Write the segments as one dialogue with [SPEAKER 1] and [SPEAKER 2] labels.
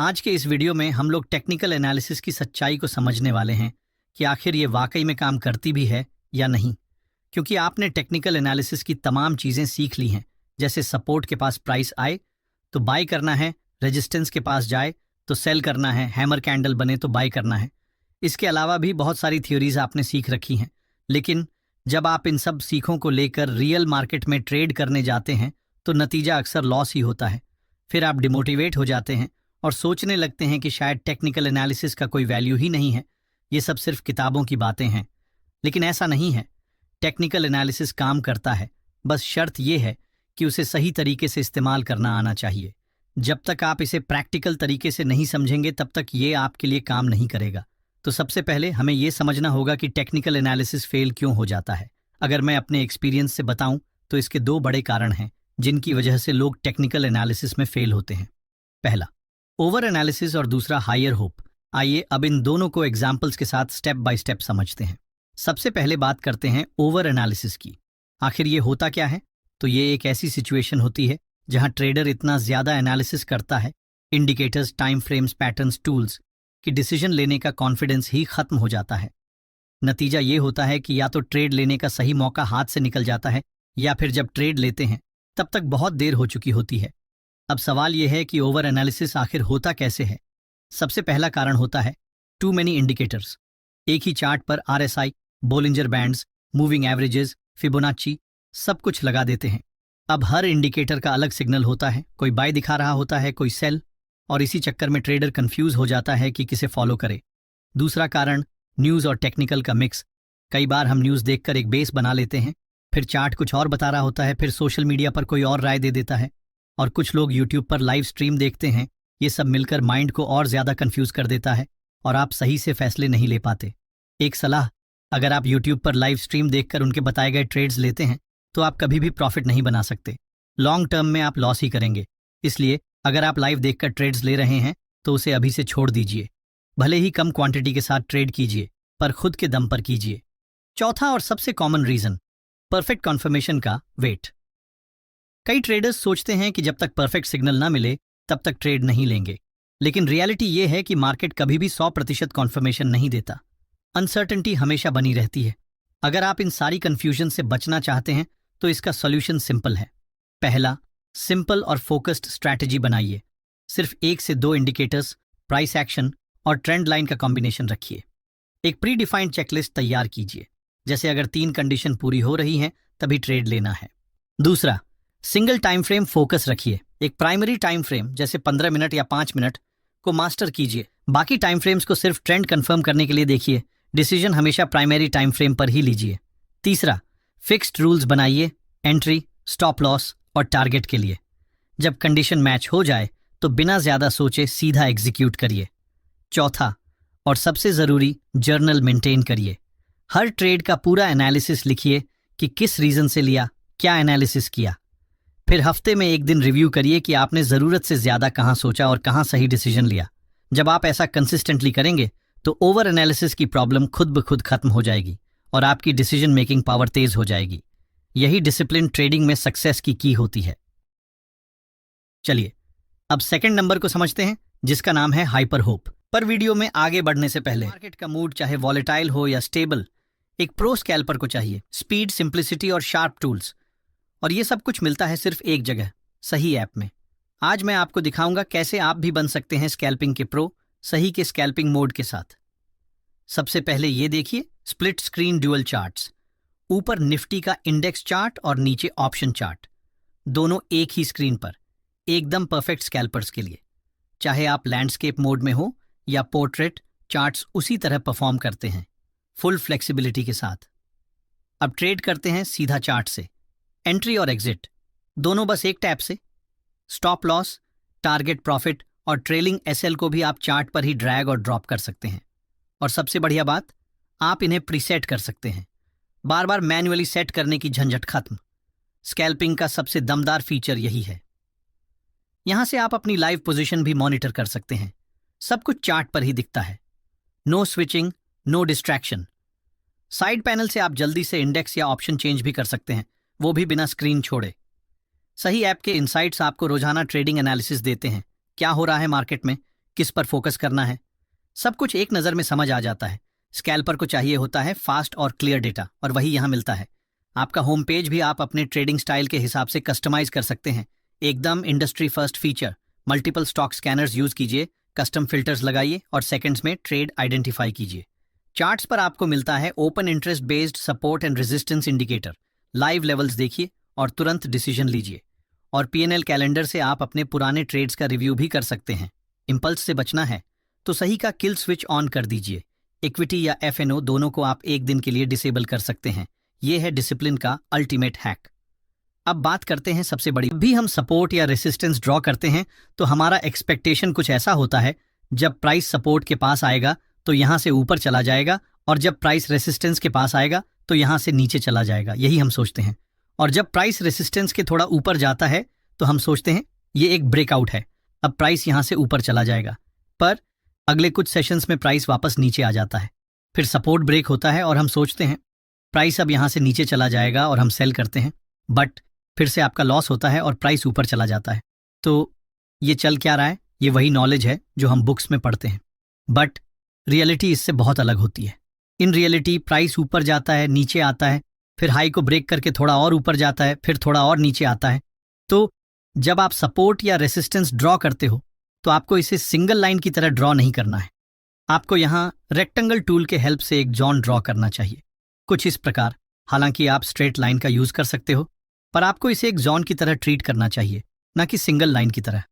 [SPEAKER 1] आज के इस वीडियो में हम लोग टेक्निकल एनालिसिस की सच्चाई को समझने वाले हैं कि आखिर ये वाकई में काम करती भी है या नहीं। क्योंकि आपने टेक्निकल एनालिसिस की तमाम चीज़ें सीख ली हैं, जैसे सपोर्ट के पास प्राइस आए तो बाय करना है, रेजिस्टेंस के पास जाए तो सेल करना है, हैमर कैंडल बने तो बाय करना है। इसके अलावा भी बहुत सारी थ्योरीज आपने सीख रखी हैं, लेकिन जब आप इन सब सीखों को लेकर रियल मार्केट में ट्रेड करने जाते हैं तो नतीजा अक्सर लॉस ही होता है। फिर आप डिमोटिवेट हो जाते हैं और सोचने लगते हैं कि शायद टेक्निकल एनालिसिस का कोई वैल्यू ही नहीं है, ये सब सिर्फ किताबों की बातें हैं। लेकिन ऐसा नहीं है। टेक्निकल एनालिसिस काम करता है, बस शर्त यह है कि उसे सही तरीके से इस्तेमाल करना आना चाहिए। जब तक आप इसे प्रैक्टिकल तरीके से नहीं समझेंगे तब तक ये आपके लिए काम नहीं करेगा। तो सबसे पहले हमें यह समझना होगा कि टेक्निकल एनालिसिस फेल क्यों हो जाता है। अगर मैं अपने एक्सपीरियंस से बताऊं तो इसके दो बड़े कारण हैं जिनकी वजह से लोग टेक्निकल एनालिसिस में फेल होते हैं। पहला, ओवर एनालिसिस और दूसरा हायर होप। आइए अब इन दोनों को एग्जाम्पल्स के साथ स्टेप बाय स्टेप समझते हैं। सबसे पहले बात करते हैं ओवर एनालिसिस की। आखिर ये होता क्या है? तो ये एक ऐसी सिचुएशन होती है जहां ट्रेडर इतना ज्यादा एनालिसिस करता है, indicators, time frames, patterns, tools, कि डिसीजन लेने का कॉन्फिडेंस ही खत्म हो जाता है। नतीजा ये होता है कि या तो ट्रेड लेने का सही मौका हाथ से निकल जाता है, या फिर जब ट्रेड लेते हैं तब तक बहुत देर हो चुकी होती है। अब सवाल यह है कि ओवर एनालिसिस आखिर होता कैसे है। सबसे पहला कारण होता है टू मेनी इंडिकेटर्स। एक ही चार्ट पर RSI, Bollinger bands, moving averages, Fibonacci सब कुछ लगा देते हैं। अब हर इंडिकेटर का अलग सिग्नल होता है, कोई बाय दिखा रहा होता है, कोई सेल, और इसी चक्कर में ट्रेडर कंफ्यूज हो जाता है कि किसे फॉलो करे। दूसरा कारण न्यूज़ और टेक्निकल का मिक्स। कई बार हम न्यूज़ देखकर एक बेस बना लेते हैं, फिर चार्ट कुछ और बता रहा होता है, फिर सोशल मीडिया पर कोई और राय दे देता है, और कुछ लोग यूट्यूब पर लाइव स्ट्रीम देखते हैं। ये सब मिलकर माइंड को और ज़्यादा कंफ्यूज कर देता है और आप सही से फैसले नहीं ले पाते। एक सलाह, अगर आप यूट्यूब पर लाइव स्ट्रीम देखकर उनके बताए गए ट्रेड्स लेते हैं तो आप कभी भी प्रॉफिट नहीं बना सकते। लॉन्ग टर्म में आप लॉस ही करेंगे। इसलिए अगर आप लाइव देखकर ट्रेड्स ले रहे हैं तो उसे अभी से छोड़ दीजिए। भले ही कम क्वांटिटी के साथ ट्रेड कीजिए, पर खुद के दम पर कीजिए। चौथा और सबसे कॉमन रीजन, परफेक्ट कॉन्फर्मेशन का वेट। कई ट्रेडर्स सोचते हैं कि जब तक परफेक्ट सिग्नल ना मिले तब तक ट्रेड नहीं लेंगे, लेकिन रियलिटी ये है कि मार्केट कभी भी 100% कॉन्फर्मेशन नहीं देता। अनसर्टेनिटी हमेशा बनी रहती है। अगर आप इन सारी कंफ्यूजन से बचना चाहते हैं तो इसका सॉल्यूशन सिंपल है। पहला, सिंपल और फोकस्ड स्ट्रैटेजी बनाइए। सिर्फ 1 से 2 इंडिकेटर्स, प्राइस एक्शन और ट्रेंड लाइन का कॉम्बिनेशन रखिए। एक प्री डिफाइंड चेकलिस्ट तैयार कीजिए, जैसे अगर 3 कंडीशन पूरी हो रही हैं तभी ट्रेड लेना है। दूसरा, सिंगल टाइम फ्रेम फोकस रखिए। एक प्राइमरी टाइम फ्रेम जैसे 15 मिनट या 5 मिनट को मास्टर कीजिए। बाकी टाइम फ्रेम्स को सिर्फ ट्रेंड कंफर्म करने के लिए देखिए। डिसीजन हमेशा प्राइमरी टाइम फ्रेम पर ही लीजिए। तीसरा, फिक्स्ड रूल्स बनाइए, एंट्री, स्टॉप लॉस और टारगेट के लिए। जब कंडीशन मैच हो जाए तो बिना ज्यादा सोचे सीधा एग्जीक्यूट करिए। चौथा और सबसे जरूरी, जर्नल मेंटेन करिए। हर ट्रेड का पूरा एनालिसिस लिखिए कि किस रीजन से लिया, क्या एनालिसिस किया। फिर हफ्ते में एक दिन रिव्यू करिए कि आपने ज़रूरत से ज़्यादा कहाँ सोचा और कहाँ सही डिसीजन लिया। जब आप ऐसा कंसिस्टेंटली करेंगे तो ओवर एनालिसिस की प्रॉब्लम खुद ब खुद खत्म हो जाएगी और आपकी डिसीजन मेकिंग पावर तेज हो जाएगी। यही डिसिप्लिन ट्रेडिंग में सक्सेस की होती है। चलिए अब सेकंड नंबर को समझते हैं, जिसका नाम है हाइपर होप। पर वीडियो में आगे बढ़ने से पहले, मार्केट का मूड चाहे वॉलेटाइल हो या स्टेबल, एक प्रो स्कैल्पर को चाहिए स्पीड, सिंप्लिसिटी और शार्प टूल्स। और ये सब कुछ मिलता है सिर्फ एक जगह, सही ऐप में। आज मैं आपको दिखाऊंगा कैसे आप भी बन सकते हैं स्कैल्पिंग के प्रो, सही के स्कैल्पिंग मोड के साथ। सबसे पहले ये देखिए, स्प्लिट स्क्रीन ड्यूअल चार्ट्स। ऊपर निफ्टी का इंडेक्स चार्ट और नीचे ऑप्शन चार्ट, दोनों एक ही स्क्रीन पर, एकदम परफेक्ट स्कैल्पर्स के लिए। चाहे आप लैंडस्केप मोड में हो या पोर्ट्रेट, चार्ट्स उसी तरह परफॉर्म करते हैं, फुल फ्लेक्सिबिलिटी के साथ। अब ट्रेड करते हैं सीधा चार्ट से। एंट्री और एग्जिट दोनों बस एक टैप से। स्टॉप लॉस, टारगेट प्रॉफिट और ट्रेलिंग एसएल को भी आप चार्ट पर ही ड्रैग और ड्रॉप कर सकते हैं। और सबसे बढ़िया बात, आप इन्हें प्रीसेट कर सकते हैं। बार बार मैन्युअली सेट करने की झंझट खत्म। स्कैल्पिंग का सबसे दमदार फीचर यही है। यहां से आप अपनी लाइव पोजीशन भी मॉनिटर कर सकते हैं। सब कुछ चार्ट पर ही दिखता है। No switching, no distraction. Side panel से आप जल्दी से इंडेक्स या ऑप्शन चेंज भी कर सकते हैं, वो भी बिना स्क्रीन छोड़े। सही ऐप के इनसाइट्स आपको रोजाना ट्रेडिंग एनालिसिस देते हैं। क्या हो रहा है मार्केट में, किस पर फोकस करना है, सब कुछ एक नज़र में समझ आ जाता है। स्कैल्पर को चाहिए होता है फास्ट और क्लियर डेटा, और वही यहाँ मिलता है। आपका होम पेज भी आप अपने ट्रेडिंग स्टाइल के हिसाब से कस्टमाइज कर सकते हैं। एकदम industry first feature. Multiple stock scanners use कीजिए, कस्टम फिल्टर्स लगाइए और सेकंड्स में ट्रेड आइडेंटिफाई कीजिए। चार्ट्स पर आपको मिलता है open interest based support and resistance indicator. Live levels देखिए और तुरंत डिसीजन लीजिए। और पीएनएल कैलेंडर से आप अपने पुराने ट्रेड्स का रिव्यू भी कर सकते हैं। इंपल्स से बचना है तो सही का किल स्विच ऑन कर दीजिए। इक्विटी या एफएनओ दोनों को आप एक दिन के लिए डिसेबल कर सकते हैं। ये है डिसिप्लिन का अल्टीमेट हैक। अब बात करते हैं सबसे बड़ी। भी हम सपोर्ट या रेसिस्टेंस ड्रॉ करते हैं तो हमारा एक्सपेक्टेशन कुछ ऐसा होता है, जब प्राइस सपोर्ट के पास आएगा तो यहां से ऊपर चला जाएगा, और जब प्राइस रेसिस्टेंस के पास आएगा तो यहां से नीचे चला जाएगा, यही हम सोचते हैं। और जब प्राइस रेसिस्टेंस के थोड़ा ऊपर जाता है तो हम सोचते हैं ये एक ब्रेकआउट है, अब प्राइस यहां से ऊपर चला जाएगा। पर अगले कुछ सेशंस में प्राइस वापस नीचे आ जाता है। फिर सपोर्ट ब्रेक होता है और हम सोचते हैं प्राइस अब यहां से नीचे चला जाएगा और हम सेल करते हैं, बट फिर से आपका लॉस होता है और प्राइस ऊपर चला जाता है। तो ये चल क्या रहा है? ये वही नॉलेज है जो हम बुक्स में पढ़ते हैं, बट रियलिटी इससे बहुत अलग होती है। इन रियलिटी प्राइस ऊपर जाता है, नीचे आता है, फिर हाई को ब्रेक करके थोड़ा और ऊपर जाता है, फिर थोड़ा और नीचे आता है। तो जब आप सपोर्ट या रेसिस्टेंस ड्रॉ करते हो तो आपको इसे सिंगल लाइन की तरह ड्रॉ नहीं करना है। आपको यहाँ रेक्टेंगल टूल के हेल्प से एक जॉन ड्रॉ करना चाहिए, कुछ इस प्रकार। हालांकि आप स्ट्रेट लाइन का यूज कर सकते हो, पर आपको इसे एक जॉन की तरह ट्रीट करना चाहिए, ना कि सिंगल लाइन की तरह।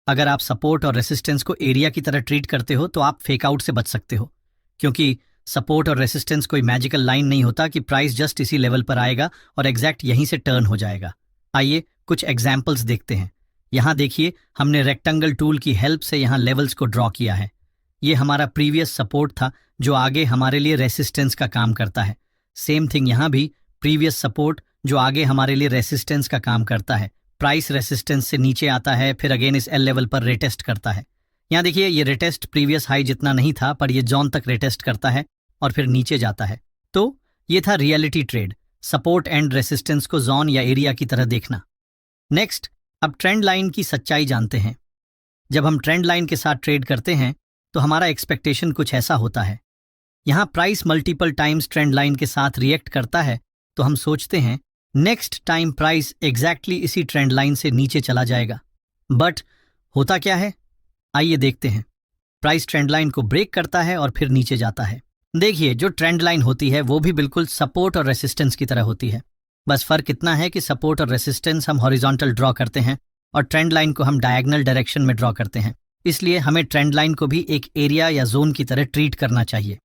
[SPEAKER 1] अगर आप सपोर्ट और रेसिस्टेंस को एरिया की तरह ट्रीट करते हो तो आप फेक आउट से बच सकते हो, क्योंकि सपोर्ट और रेसिस्टेंस कोई मैजिकल लाइन नहीं होता कि प्राइस जस्ट इसी लेवल पर आएगा और एग्जैक्ट यहीं से टर्न हो जाएगा। आइए कुछ एग्जाम्पल्स देखते हैं। यहाँ देखिए, हमने रेक्टेंगल टूल की हेल्प से यहाँ लेवल्स को ड्रॉ किया है। ये हमारा प्रीवियस सपोर्ट था जो आगे हमारे लिए रेसिस्टेंस का काम करता है। सेम थिंग यहाँ भी, प्रीवियस सपोर्ट जो आगे हमारे लिए रेसिस्टेंस का काम करता है। प्राइस रेसिस्टेंस से नीचे आता है, फिर अगेन इस एल लेवल पर रेटेस्ट करता है। यहाँ देखिए, ये रेटेस्ट प्रीवियस हाई जितना नहीं था, पर ये जॉन तक रेटेस्ट करता है और फिर नीचे जाता है। तो ये था reality trade, support and resistance को जॉन या एरिया की तरह देखना। नेक्स्ट, अब ट्रेंड लाइन की सच्चाई जानते हैं। जब हम ट्रेंड लाइन के साथ ट्रेड करते हैं तो हमारा एक्सपेक्टेशन कुछ ऐसा होता है। यहाँ price multiple times trend line के साथ रिएक्ट करता है तो हम सोचते हैं नेक्स्ट टाइम प्राइस एग्जैक्टली इसी ट्रेंड लाइन से नीचे चला जाएगा। बट होता क्या है, आइए देखते हैं। प्राइस ट्रेंड लाइन को ब्रेक करता है और फिर नीचे जाता है। देखिए, जो ट्रेंड लाइन होती है वो भी बिल्कुल सपोर्ट और रेसिस्टेंस की तरह होती है। बस फर्क इतना है कि सपोर्ट और रेसिस्टेंस हम हॉरिजॉन्टल ड्रॉ करते हैं और ट्रेंड लाइन को हम डायगोनल डायरेक्शन में ड्रॉ करते हैं। इसलिए हमें ट्रेंड लाइन को भी एक एरिया या जोन की तरह ट्रीट करना चाहिए।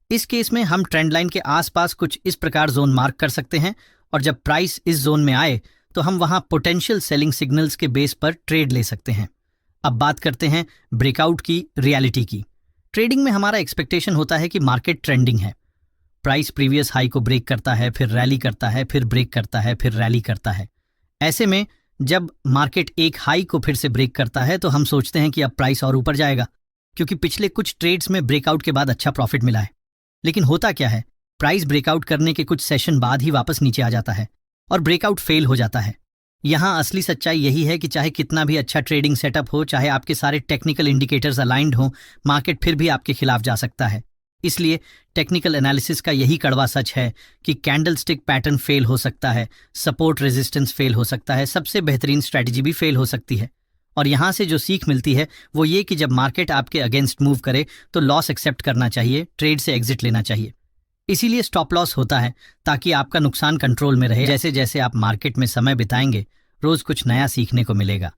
[SPEAKER 1] इस केस में हम ट्रेंड लाइन के आसपास कुछ इस प्रकार जोन मार्क कर सकते हैं, और जब प्राइस इस जोन में आए तो हम वहां पोटेंशियल सेलिंग सिग्नल्स के बेस पर ट्रेड ले सकते हैं। अब बात करते हैं ब्रेकआउट की, रियलिटी की। ट्रेडिंग में हमारा एक्सपेक्टेशन होता है कि मार्केट ट्रेंडिंग है। प्राइस प्रीवियस हाई को ब्रेक करता है, फिर रैली करता है, फिर ब्रेक करता है, फिर रैली करता है। ऐसे में जब मार्केट एक हाई को फिर से ब्रेक करता है तो हम सोचते हैं कि अब प्राइस और ऊपर जाएगा, क्योंकि पिछले कुछ ट्रेड्स में ब्रेकआउट के बाद अच्छा प्रॉफिट मिला है। लेकिन होता क्या है, प्राइस ब्रेकआउट करने के कुछ सेशन बाद ही वापस नीचे आ जाता है और ब्रेकआउट फेल हो जाता है। यहाँ असली सच्चाई यही है कि चाहे कितना भी अच्छा ट्रेडिंग सेटअप हो, चाहे आपके सारे टेक्निकल इंडिकेटर्स अलाइंड हों, मार्केट फिर भी आपके खिलाफ जा सकता है। इसलिए टेक्निकल एनालिसिस का यही कड़वा सच है कि कैंडलस्टिक पैटर्न फेल हो सकता है, सपोर्ट रेजिस्टेंस फेल हो सकता है, सबसे बेहतरीन स्ट्रैटेजी भी फेल हो सकती है। और यहाँ से जो सीख मिलती है वो ये कि जब मार्केट आपके अगेंस्ट मूव करे तो लॉस एक्सेप्ट करना चाहिए, ट्रेड से एग्जिट लेना चाहिए। इसीलिए स्टॉप लॉस होता है, ताकि आपका नुकसान कंट्रोल में रहे। जैसे जैसे आप मार्केट में समय बिताएंगे, रोज कुछ नया सीखने को मिलेगा।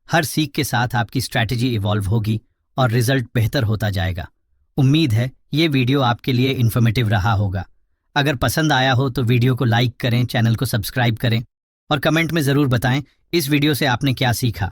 [SPEAKER 1] हर सीख के साथ आपकी स्ट्रैटेजी इवॉल्व होगी और रिजल्ट बेहतर होता जाएगा। उम्मीद है ये वीडियो आपके लिए इन्फॉर्मेटिव रहा होगा। अगर पसंद आया हो तो वीडियो को लाइक करें, चैनल को सब्सक्राइब करें और कमेंट में ज़रूर बताएं इस वीडियो से आपने क्या सीखा।